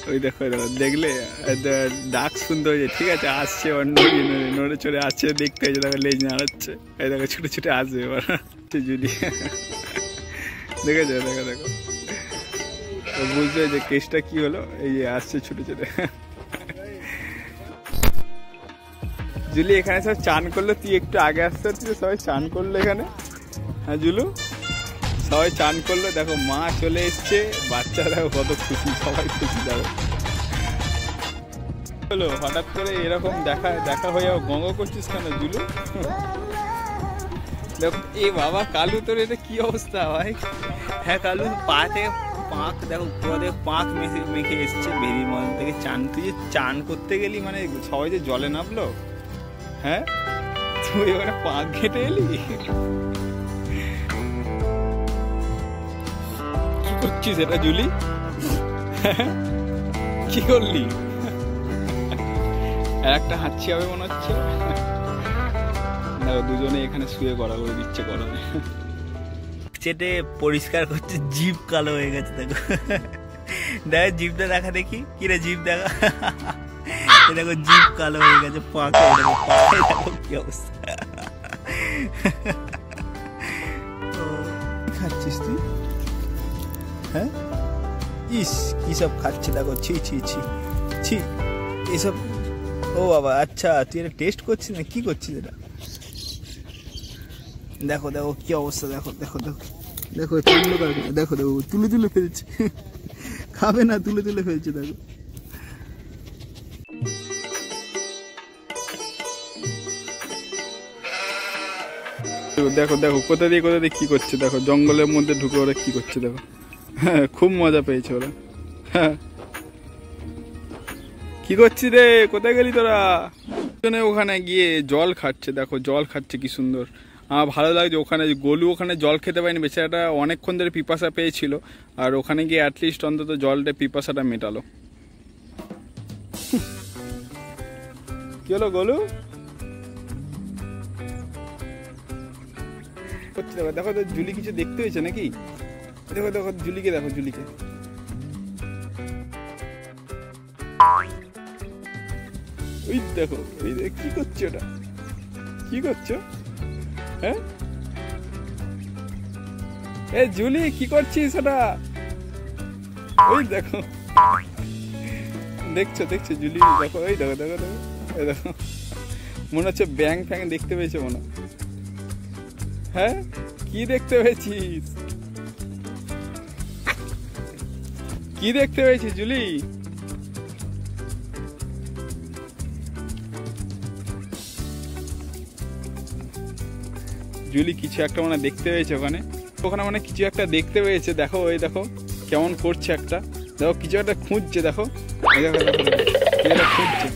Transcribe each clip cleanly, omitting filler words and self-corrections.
ওই দেখো দেখো দেখলে ডাক শুনতে হয়েছে, ঠিক আছে আসছে অন্য নড়ে চড়ে আসছে, দেখতে হয়েছে দেখো লেজ নাড়াচ্ছে, এই দেখো ছুটে ছুটে আসবে এবার জুলি দেখেছো, দেখো দেখো বুঝতে হয়েছে কেসটা কি হলো, এই যে আসছে ছুটে ছুটে। জুলি এখানে সব চান করলো, তুই একটু আগে আসতে হচ্ছে, সবাই চান করলো এখানে। হ্যাঁ জুলু, সবাই চান করলো, দেখো মা চলে এসছে, বাচ্চা দেখো কত খুশি, সবাই খুশি। দেখো হলো হঠাৎ করে এরকম দেখা হয়ে যাও, গঙ্গ করছিস কেন জুলু? দেখো এ বাবা কালু, তোর এটা কি অবস্থা ভাই? হ্যাঁ কালু পাতে পাঁক দেখো, পুরো পাঁক মেখে এসছে বেরির মধ্যে থেকে। চান, তুই যে চান করতে গেলি মানে সবাই যে জলে নামলো, হ্যাঁ তুই ওখানে পাঁক ঘেটে এলি, কি করছিস এটা জুলি? কি করলি? একটা হাঁচি হবে মনে হচ্ছে। দেখো দুজনে এখানে শুয়ে করা করে দিচ্ছে, গরমে চেটে পরিষ্কার করছে, জিভ কালো হয়ে গেছে। দেখো দেখো জিভটা দেখা, দেখি কিরে জিভ দেখা, দেখো জিভ কালো হয়ে গেছে, পাকে দেখো কি অবস্থা। খাচ্ছিস তুই? হ্যাঁ ইস কি সব খাচ্ছে দেখো, ছি ছি ছি ছি এসব। ও বাবা আচ্ছা, তুই এটা টেস্ট করছিস না কি করছিস এটা? দেখো দেখো কি অবস্থা, দেখো দেখো দেখো দেখো দেখো দেখো তুলে তুলে ফেলছে, খাবে না তুলে তুলে ফেলছে। দেখো দেখো দেখো কোথা দিয়ে কি করছে, দেখো জঙ্গলের মধ্যে ঢুকে ওরা কি করছে দেখো। হ্যাঁ খুব মজা পেয়েছে ওরা। হ্যাঁ কি করছিস রে, কোথায় গেলি তোরা? ওখানে গিয়ে জল খাচ্ছে, দেখো জল খাচ্ছে কি সুন্দর, আমার ভালো লাগছে। ওখানে গোলু ওখানে জল খেতে পারেনি বেচারাটা, অনেকক্ষণ ধরে পিপাসা পেয়েছিল, আর ওখানে গিয়ে অ্যাটলিস্ট অন্তত জলটা পিপাসাটা মেটালো। কি হলো গোলু? দেখো তো জুলি কিছু দেখতে হয়েছে নাকি? দেখো দেখো জুলিকে, দেখো জুলিকে, ওই দেখো ওই কি করছো, ওটা কি করছো? হ্যাঁ এ জুলি কি করছিস ওটা? ওই দেখো দেখছো দেখছো জুলি, দেখো ওই দেখো দেখো দেখো এই দেখো, মনে হচ্ছে ব্যাং ফ্যাং দেখতে পেয়েছে মনে। হ্যাঁ কি দেখতে পেয়েছিস? কি দেখতে পেয়েছিস জুলি? জুলি কিছু একটা মানে দেখতে পেয়েছে ওখানে, ওখানে মানে কিছু একটা দেখতে পেয়েছে। দেখো ওই দেখো কেমন করছে একটা, দেখো কিছু একটা খুঁজছে, দেখো দেখো দেখো খুঁজছে,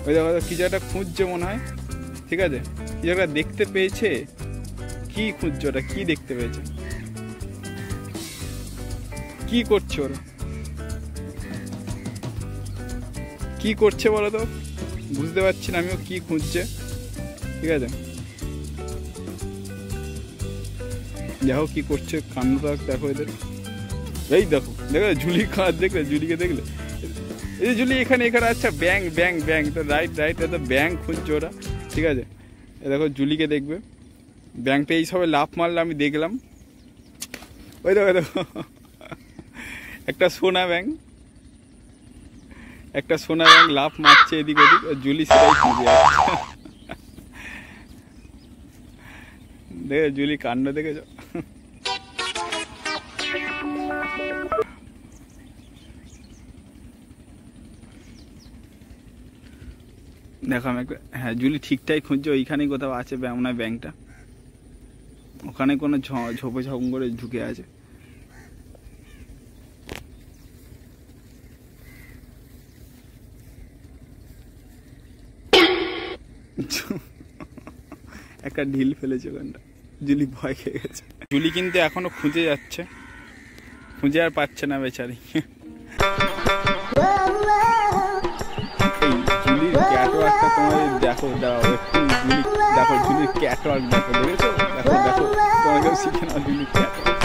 ওই দেখো কিছু একটা খুঁজছে মনে হয়, ঠিক আছে কিছু একটা দেখতে পেয়েছে। কি খুঁজছে ওটা, কি দেখতে পেয়েছে, কি করছে ওরা, কি করছে বলো তো? বুঝতে পারছি না আমিও কি খুঁজছে, ঠিক আছে দেখো কি করছে, কান্নটা দেখো এদের। এই দেখো দেখো ঝুলি খাওয়ার, দেখলে জুলিকে দেখলে, এই যে জুলি এখানে এখানে আচ্ছা ব্যাং ব্যাং ব্যাং, তো রাইট রাইট তো ব্যাং খুঁজছে ওরা, ঠিক আছে দেখো জুলিকে দেখবে, ব্যাংটা এই সবে লাফ মারলে আমি দেখলাম। ওই দেখো দেখো একটা সোনা ব্যাং, একটা সোনা ব্যাং লাফ মারছে এদিক ওদিক, জুলি সেটাই খুঁজে যাচ্ছে। দেখে জুলি কাণ্ড দেখেছ? দেখো আমি হ্যাঁ জুলি ঠিকঠাক খুঁজছে, ওইখানেই কোথাও আছে মনে হয় ব্যাংকটা, ওখানে কোনো ঝোপে ঝপ করে ঢুকে আছে। একটা ঢিল ফেলেছে ওখানটা, জুলি ভয় খেয়ে গেছে। জুলি কিন্তু এখনো খুঁজে যাচ্ছে, খুঁজে আর পাচ্ছে না বেচারি। জুলির ক্যাটওয়ার্কটা তোমার দেখো, দাও একটু জুলি দেখো, জুলির ক্যাটওয়ার্ক দেখো, দেখেছো? দেখো দেখো তোমাকেও শিখে নাও জুলির ক্যাটওয়ার্ক।